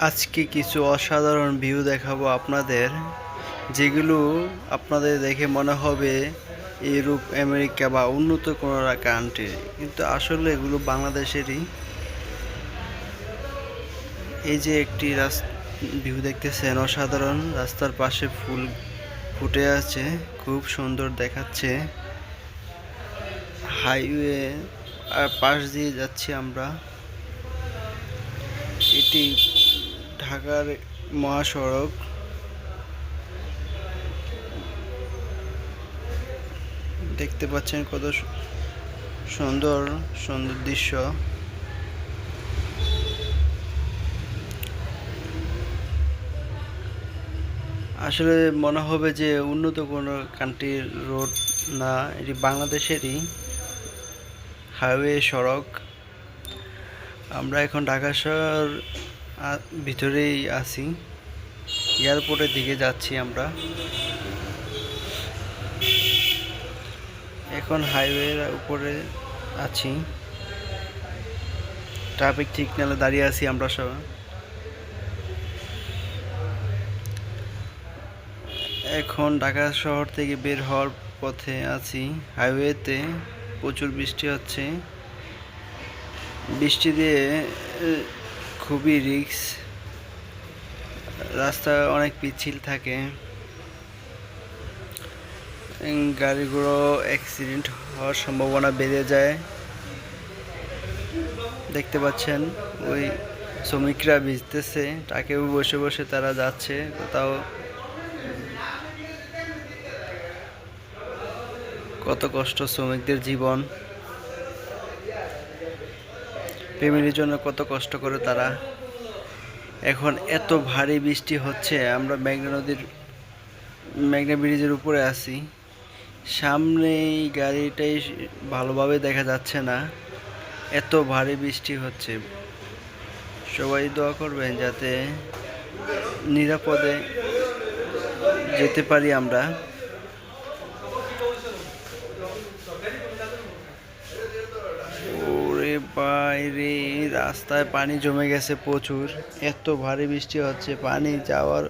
আজকে কিছু অসাধারণ ভিউ দেখাবো আপনাদের, যেগুলো আপনাদের দেখে মনে হবে ইউরোপ, আমেরিকা বা উন্নত কোনো কান্ট্রি, কিন্তু আসলে এগুলো বাংলাদেশেরই। এই যে একটি ভিউ দেখতেছেন, অসাধারণ। রাস্তার পাশে ফুল ফুটে আছে, খুব সুন্দর দেখাচ্ছে। হাইওয়ে পাশ দিয়ে যাচ্ছি আমরা। এটি ঢাকার মহাসড়ক। দেখতে পাচ্ছেন কত সুন্দর সুন্দর দৃশ্য। আসলে মনে হবে যে উন্নত কোনো কান্ট্রির রোড না, এটি বাংলাদেশেরই হাইওয়ে সড়ক। আমরা এখন ঢাকা শহর ভিতরেই আছি, এয়ারপোর্টের দিকে যাচ্ছি আমরা। এখন হাইওয়ের উপরে আছি, ট্রাফিক সিগন্যালে দাঁড়িয়ে আছি আমরা সব। এখন ঢাকা শহর থেকে বের হওয়ার পথে আছি। হাইওয়েতে প্রচুর বৃষ্টি হচ্ছে, বৃষ্টি দিয়ে খুবই রিস্ক, রাস্তা অনেক পিচ্ছিল থাকে, গাড়িগুলো অ্যাক্সিডেন্ট হওয়ার সম্ভাবনা বেড়ে যায়। দেখতে পাচ্ছেন ওই শ্রমিকরা ভিজতেছে, ট্রাকেও বসে বসে তারা যাচ্ছে কোথাও। কত কষ্ট শ্রমিকদের জীবন, ফ্যামিলির জন্য কত কষ্ট করে তারা। এখন এত ভারী বৃষ্টি হচ্ছে, আমরা মেঘনা ব্রিজের উপরে আছি। সামনে গাড়িটাই ভালোভাবে দেখা যাচ্ছে না, এত ভারী বৃষ্টি হচ্ছে। সবাই দোয়া করবেন যাতে নিরাপদে যেতে পারি আমরা। ওরে বাইরে, রাস্তায় পানি জমে গেছে প্রচুর, এত ভারী বৃষ্টি হচ্ছে, পানি যাওয়ার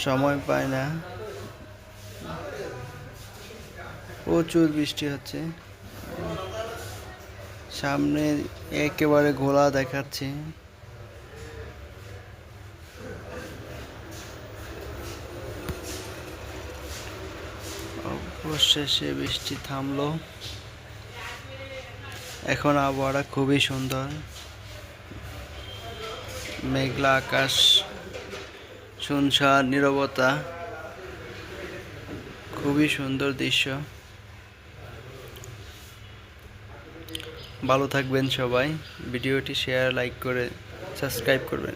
সময় পায় না, প্রচুর বৃষ্টি হচ্ছে। সামনে একেবারে ঘোলা দেখাচ্ছে। অবশেষে বৃষ্টি থামলো। এখন আবহাওয়াটা খুবই সুন্দর, মেঘলা আকাশ, শুনশান নীরবতা, খুবই সুন্দর দৃশ্য। ভালো থাকবেন সবাই, ভিডিওটি শেয়ার, লাইক করে সাবস্ক্রাইব করবেন।